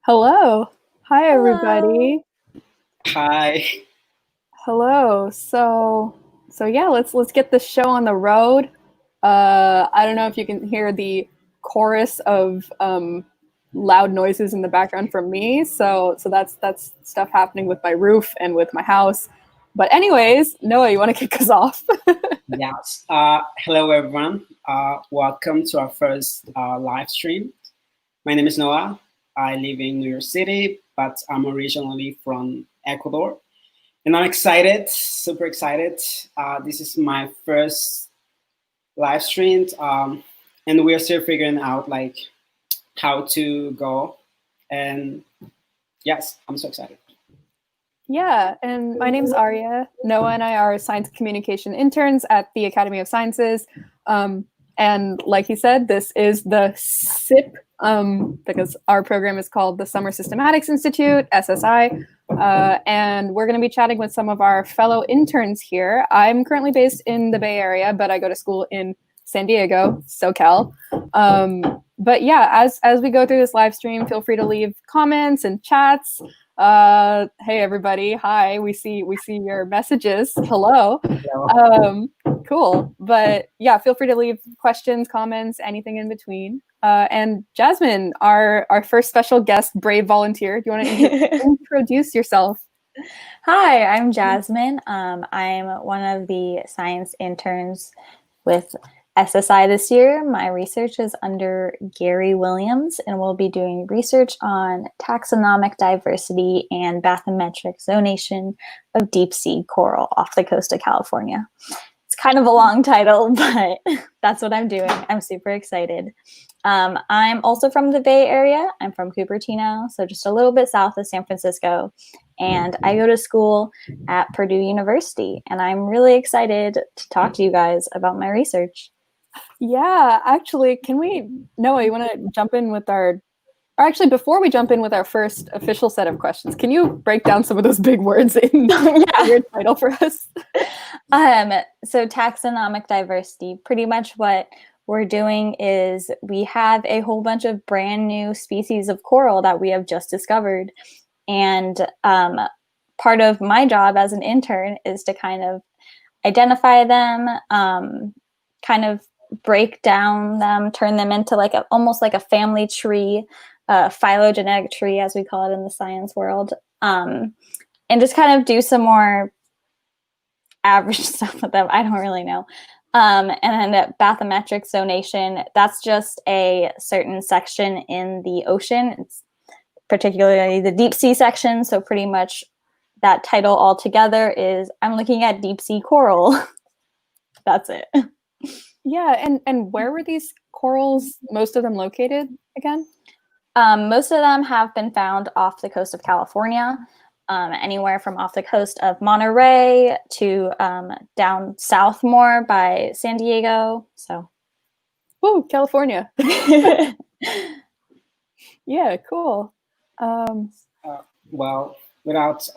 Hello. Hi, Hello. everybody. Hi. Hello. So yeah, let's get this show on the road. I don't know if you can hear the chorus of loud noises in the background from me. So that's stuff happening with my roof and with my house. But anyways, Noah, you want to kick us off? Yes. Hello, everyone. Welcome to our first live stream. My name is Noah. I live in New York City, but I'm originally from Ecuador. And I'm excited, super excited. This is my first live stream. And we're still figuring out like how to go. And yes, I'm so excited. Yeah, and my name's Arya. Noah and I are science communication interns at the Academy of Sciences. And like he said, this is the SIP, because our program is called the Summer Systematics Institute, SSI. And we're going to be chatting with some of our fellow interns here. I'm currently based in the Bay Area, but I go to school in San Diego, SoCal. But yeah, as we go through this live stream, feel free to leave comments and chats. Hey everybody, hi, we see your messages. Hello. Cool. But yeah, feel free to leave questions, comments, anything in between. And Jasmine, our first special guest, brave volunteer, do you want to introduce yourself? Hi, I'm Jasmine. I'm one of the science interns with SSI this year. My research is under Gary Williams, and we'll be doing research on taxonomic diversity and bathymetric zonation of deep sea coral off the coast of California. It's kind of a long title, but that's what I'm doing. I'm super excited. I'm also from the Bay Area. I'm from Cupertino, so just a little bit south of San Francisco. And I go to school at Purdue University, and I'm really excited to talk to you guys about my research. Yeah, actually, Noah, you want to jump in with or actually, before we jump in with our first official set of questions, can you break down some of those big words in your title for us? So taxonomic diversity, pretty much what we're doing is we have a whole bunch of brand new species of coral that we have just discovered. And part of my job as an intern is to kind of identify them, kind of break down them, turn them into almost like a family tree, phylogenetic tree, as we call it in the science world, and just kind of do some more average stuff with them. I don't really know. And then bathymetric zonation, that's just a certain section in the ocean. It's particularly the deep sea section. So pretty much that title altogether is I'm looking at deep sea coral. That's it. Yeah, and where were these corals, most of them located again? Most of them have been found off the coast of California, anywhere from off the coast of Monterey to down south more by San Diego. So, Woo, California. Yeah, cool. Well, without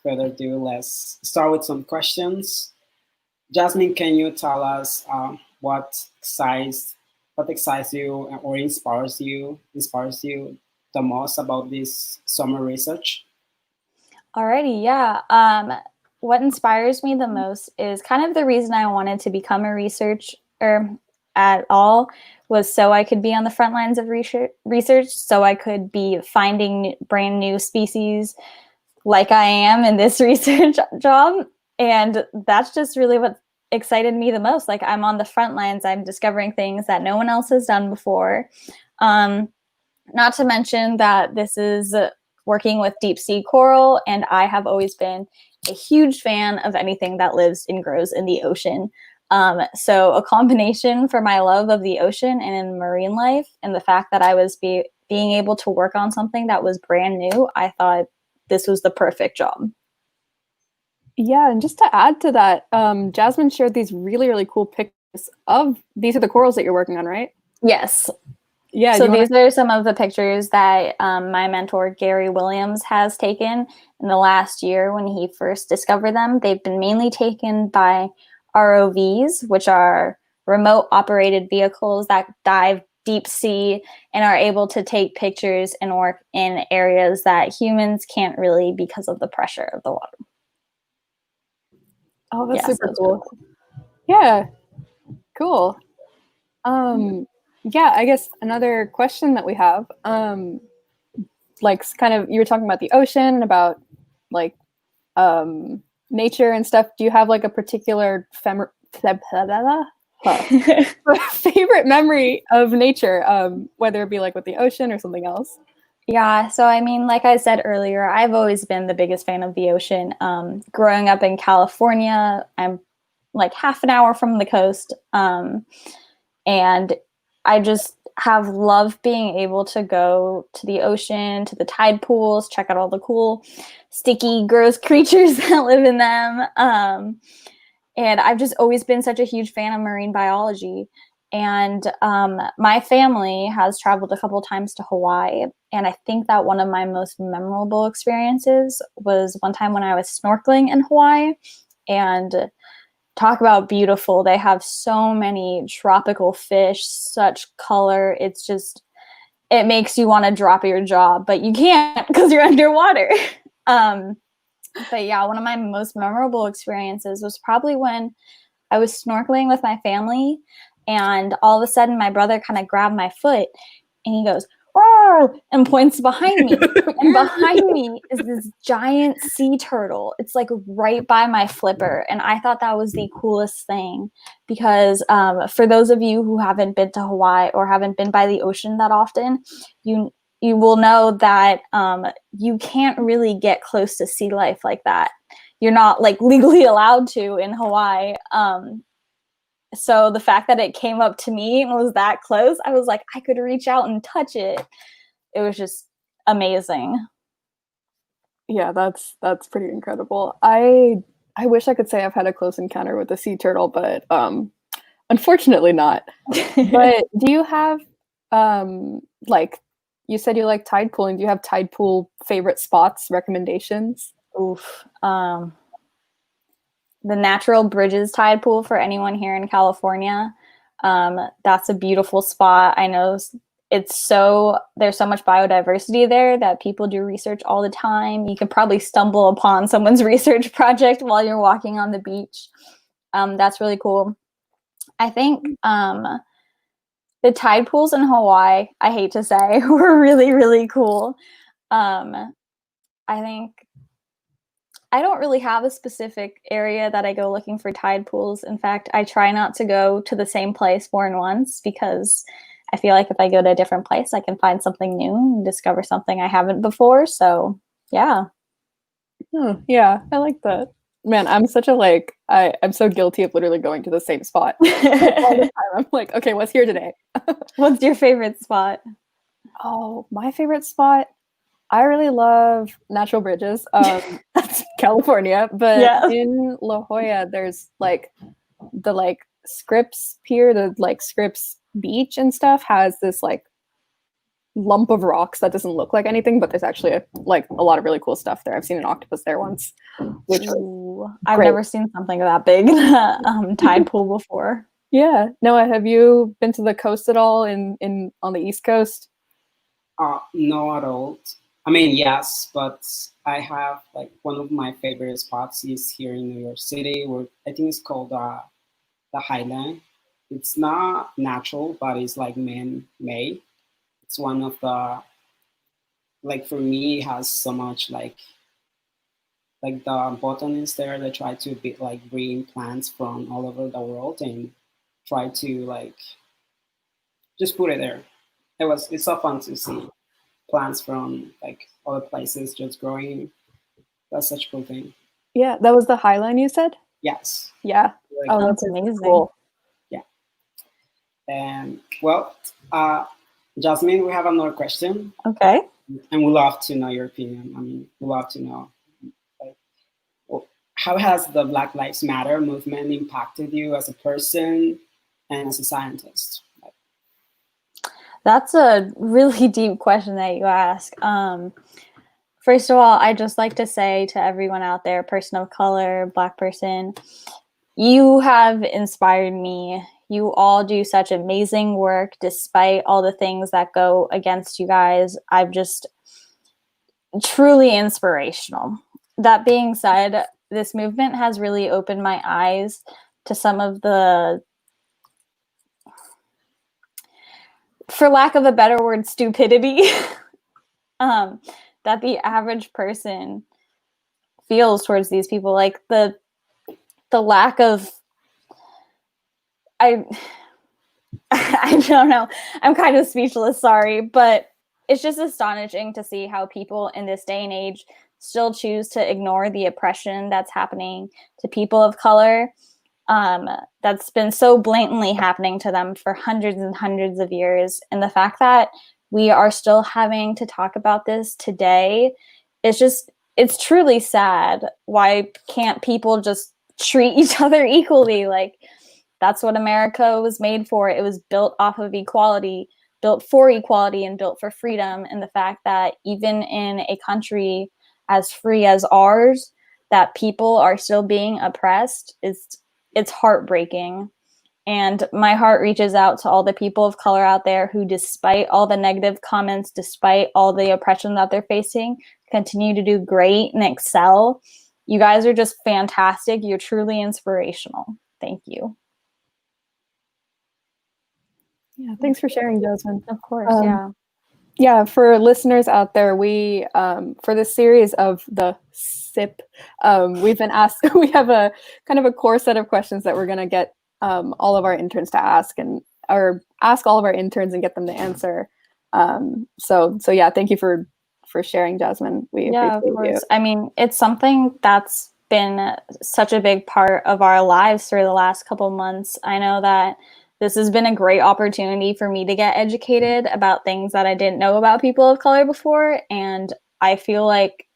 further ado, let's start with some questions. Jasmine, can you tell us what excites you or inspires you the most about this summer research? alrighty, yeah. What inspires me the most is kind of the reason I wanted to become a researcher at all was so I could be on the front lines of research, so I could be finding brand new species like I am in this research job. And that's just really what excited me the most. Like I'm on the front lines, I'm discovering things that no one else has done before. Not to mention that this is working with deep sea coral, and I have always been a huge fan of anything that lives and grows in the ocean. So a combination for my love of the ocean and in marine life, and the fact that I was being able to work on something that was brand new, I thought this was the perfect job. Yeah, and just to add to that, Jasmine shared these really, really cool pictures of these are the corals that you're working on, right? Yes. Yeah. So these are some of the pictures that my mentor, Gary Williams, has taken in the last year when he first discovered them. They've been mainly taken by ROVs, which are remote operated vehicles that dive deep sea and are able to take pictures and work in areas that humans can't really because of the pressure of the water. Oh, that's super cool. Yeah, cool. Yeah, I guess another question that we have, like kind of, you were talking about the ocean, about like nature and stuff. Do you have like a particular favorite memory of nature, whether it be like with the ocean or something else? Yeah, so I mean, like I said earlier, I've always been the biggest fan of the ocean. Growing up in California, I'm like half an hour from the coast. And I just have loved being able to go to the ocean, to the tide pools, check out all the cool, sticky, gross creatures that live in them. And I've just always been such a huge fan of marine biology. And my family has traveled a couple times to Hawaii. And I think that one of my most memorable experiences was one time when I was snorkeling in Hawaii. And talk about beautiful. They have so many tropical fish, such color. It's just, it makes you want to drop your jaw, but you can't because you're underwater. But yeah, one of my most memorable experiences was probably when I was snorkeling with my family, and all of a sudden my brother kind of grabbed my foot and he goes, "Oh," and points behind me. And behind me is this giant sea turtle. It's like right by my flipper. And I thought that was the coolest thing because for those of you who haven't been to Hawaii or haven't been by the ocean that often, you will know that you can't really get close to sea life like that. You're not like legally allowed to in Hawaii. So the fact that it came up to me and was that close, I was like, I could reach out and touch it. It was just amazing. Yeah, that's pretty incredible. I wish I could say I've had a close encounter with a sea turtle, but unfortunately not. But do you have like, you said you like tide pooling, do you have tide pool favorite spots, recommendations? Oof. The Natural Bridges tide pool for anyone here in California. That's a beautiful spot. I know there's so much biodiversity there that people do research all the time. You could probably stumble upon someone's research project while you're walking on the beach. That's really cool. I think the tide pools in Hawaii, I hate to say, were really, really cool. I think I don't really have a specific area that I go looking for tide pools. In fact, I try not to go to the same place more than once because I feel like if I go to a different place, I can find something new and discover something I haven't before. So, yeah. Yeah, I like that. Man, I'm such a I'm so guilty of literally going to the same spot all the time. I'm like, okay, what's here today? What's your favorite spot? Oh, my favorite spot? I really love Natural Bridges. That's California, but Yeah. in La Jolla, there's like the Scripps Pier, the Scripps Beach and stuff has this like lump of rocks that doesn't look like anything, but there's actually a lot of really cool stuff there. I've seen an octopus there once, which I've never seen something that big tide pool before. Yeah. Noah, have you been to the coast at all in on the East Coast? No, at all. I mean, yes, but I have one of my favorite spots is here in New York City, where I think it's called the Highland. It's not natural, but it's like man-made. It's one of the for me, it has so much the botanists there that try to bring plants from all over the world and try to just put it there. It's so fun to see plants from other places just growing. That's such a cool thing. Yeah, that was the Highline you said? Yes. Yeah. Oh, that's amazing. Cool. Yeah. And well, Jasmine, we have another question. Okay. And we'd love to know your opinion. I mean, we'd love to know how has the Black Lives Matter movement impacted you as a person and as a scientist? That's a really deep question that you ask. First of all, I'd just like to say to everyone out there, person of color, Black person, you have inspired me You all do such amazing work despite all the things that go against you guys. I'm just truly inspirational. That being said, this movement has really opened my eyes to some of the, for lack of a better word, stupidity that the average person feels towards these people. Like the lack of, I don't know. I'm kind of speechless, sorry, but it's just astonishing to see how people in this day and age still choose to ignore the oppression that's happening to people of color, that's been so blatantly happening to them for hundreds and hundreds of years. And the fact that we are still having to talk about this today is just, it's truly sad. Why can't people just treat each other equally? Like, that's what America was made for. It was built off of equality, built for equality, and built for freedom. And the fact that even in a country as free as ours, that people are still being oppressed, it's heartbreaking. And my heart reaches out to all the people of color out there who, despite all the negative comments, despite all the oppression that they're facing, continue to do great and excel. You guys are just fantastic. You're truly inspirational. Thank you. Yeah, thanks for sharing, Jasmine. Of course, yeah. Yeah, for listeners out there, we for this series of the SSIp, we've been asked. We have a kind of a core set of questions that we're going to get all of our interns to ask, or ask all of our interns and get them to answer. So yeah, thank you for sharing, Jasmine. We appreciate of course. you. I mean, it's something that's been such a big part of our lives for the last couple months. I know that this has been a great opportunity for me to get educated about things that I didn't know about people of color before. And I feel like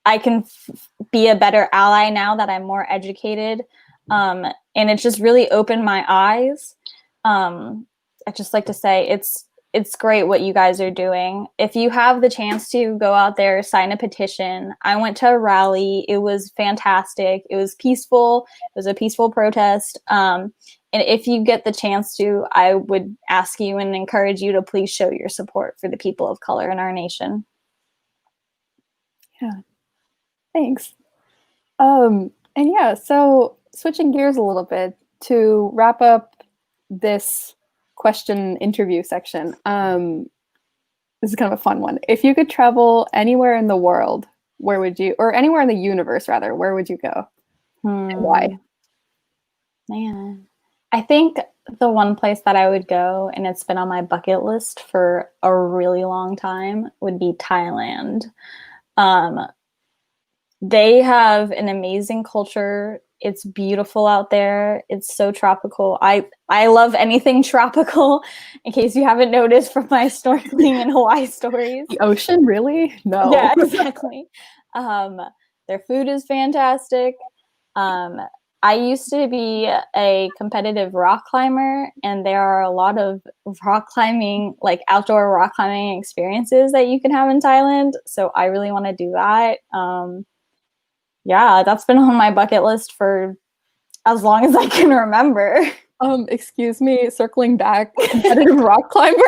I can be a better ally now that I'm more educated. And it's just really opened my eyes. I just like to say it's great what you guys are doing. If you have the chance to go out there, sign a petition. I went to a rally. It was fantastic. It was peaceful. It was a peaceful protest. And if you get the chance to, I would ask you and encourage you to please show your support for the people of color in our nation. Yeah, thanks. And yeah, so switching gears a little bit to wrap up this question interview section. This is kind of a fun one. If you could travel anywhere in the world, where would you, or anywhere in the universe rather, where would you go? And why? Man, I think the one place that I would go, and it's been on my bucket list for a really long time, would be Thailand. They have an amazing culture. It's beautiful out there. It's so tropical. I love anything tropical, in case you haven't noticed from my snorkeling and Hawaii stories. The ocean, really? No. Yeah, exactly. Their food is fantastic. I used to be a competitive rock climber, and there are a lot of rock climbing, like outdoor rock climbing experiences that you can have in Thailand. So I really want to do that. Yeah, that's been on my bucket list for as long as I can remember. Excuse me, circling back, competitive rock climber?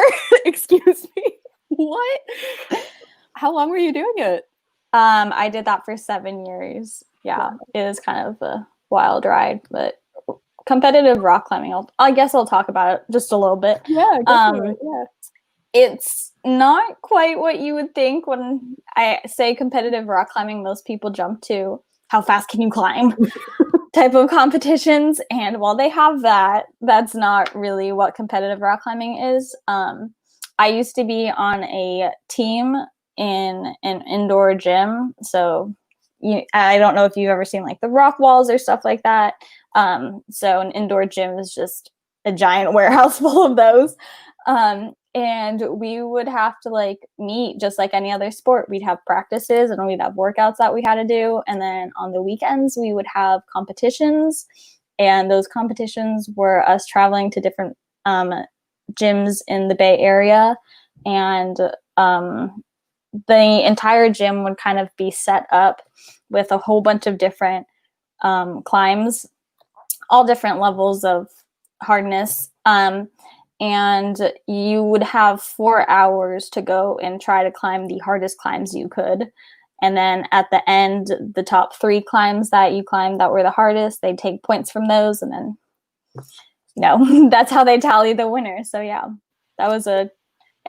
Excuse me. What? How long were you doing it? I did that for 7 years. Yeah, it was kind of a wild ride, but competitive rock climbing, I guess I'll talk about it just a little bit. Yeah, go for it. Yeah. It's not quite what you would think when I say competitive rock climbing. Most people jump to how fast can you climb type of competitions. And while they have that, that's not really what competitive rock climbing is. I used to be on a team in an indoor gym. So I don't know if you've ever seen like the rock walls or stuff like that. So an indoor gym is just a giant warehouse full of those. And we would have to like meet just like any other sport. We'd have practices and we'd have workouts that we had to do. And then on the weekends, we would have competitions. And those competitions were us traveling to different gyms in the Bay Area. And the entire gym would kind of be set up with a whole bunch of different climbs, all different levels of hardness. And you would have 4 hours to go and try to climb the hardest climbs you could. And then at the end, the top 3 climbs that you climbed that were the hardest, they take points from those. And then, that's how they tally the winner. So yeah, I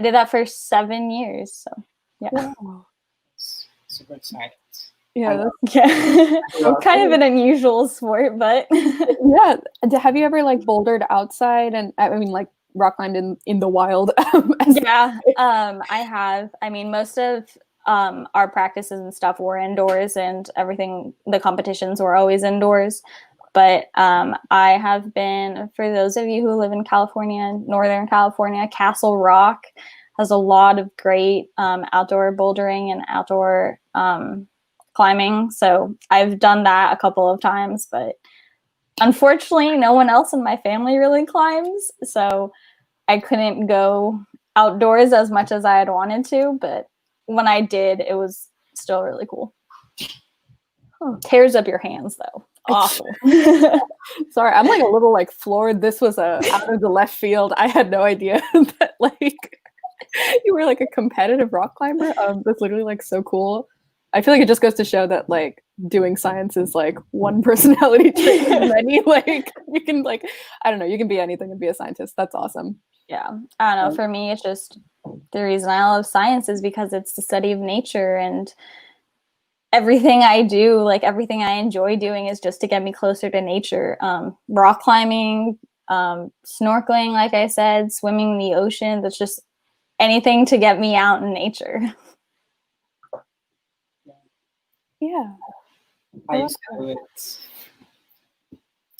did that for 7 years. So yeah. Wow. Super excited. Yeah. Kind of an unusual sport, but yeah. Have you ever like bouldered outside? And I mean, like rock climbed in the wild? Yeah, I have. I mean, most of our practices and stuff were indoors, and everything, the competitions were always indoors. But I have been, for those of you who live in California, Northern California, Castle Rock has a lot of great outdoor bouldering and outdoor climbing. So I've done that a couple of times, but unfortunately, no one else in my family really climbs. So I couldn't go outdoors as much as I had wanted to. But when I did, it was still really cool. Tears up your hands, though. Awful. Sorry, I'm like a little like floored. This was out of the left field. I had no idea that like you were like a competitive rock climber. That's literally like so cool. I feel like it just goes to show that like doing science is like one personality trait of many. Like you can like, I don't know, you can be anything and be a scientist. That's awesome. Yeah, I don't know. For me, it's just the reason I love science is because it's the study of nature, and everything I do, like everything I enjoy doing, is just to get me closer to nature. Rock climbing, snorkeling, like I said, swimming in the ocean. That's just anything to get me out in nature. Yeah. I used to do it.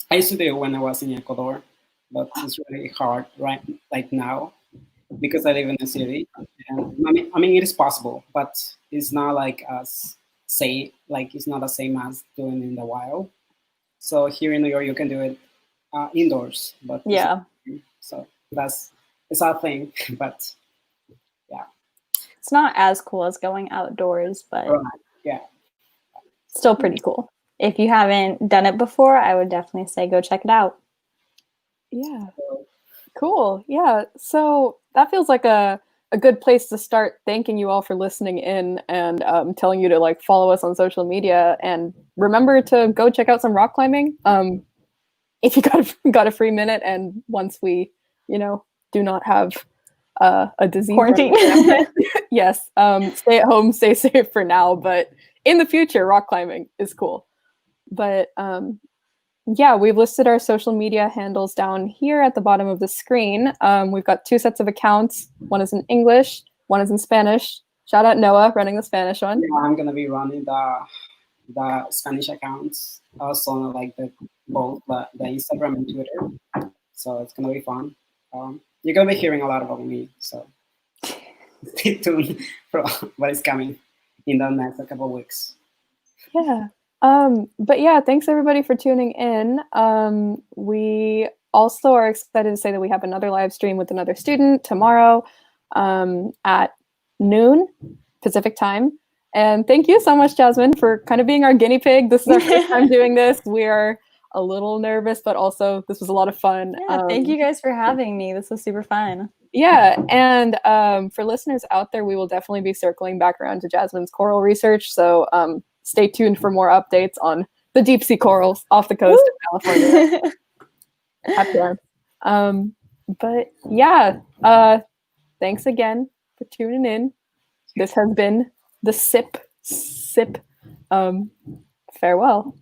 I used to do it when I was in Ecuador, but it's really hard right like now because I live in the city. And I mean, it is possible, but it's not like it's not the same as doing in the wild. So here in New York, you can do it indoors, but Yeah. So it's our thing, but yeah, it's not as cool as going outdoors, but yeah, still pretty cool. If you haven't done it before, I would definitely say go check it out. Yeah. Cool. Yeah. So that feels like a good place to start. Thanking you all for listening in and telling you to like follow us on social media, and remember to go check out some rock climbing. If you got a free minute, and once we, do not have a disease quarantine. Yes. Stay at home, stay safe for now, but in the future, rock climbing is cool. But yeah, we've listed our social media handles down here at the bottom of the screen. We've got 2 sets of accounts. One is in English, one is in Spanish. Shout out Noah, running the Spanish one. Yeah, I'm gonna be running the Spanish accounts, also like both the Instagram and Twitter. So it's gonna be fun. You're gonna be hearing a lot about me, so stay tuned for what is coming in the next couple of weeks. Yeah. But yeah, thanks everybody for tuning in. We also are excited to say that we have another live stream with another student tomorrow at noon Pacific time. And thank you so much, Jasmine, for kind of being our guinea pig. This is our first time doing this. We are a little nervous, but also this was a lot of fun. Yeah, thank you guys for having me. This was super fun. Yeah, and for listeners out there, we will definitely be circling back around to Jasmine's coral research. So stay tuned for more updates on the deep sea corals off the coast of California. But yeah, thanks again for tuning in. This has been the SSIp. Farewell.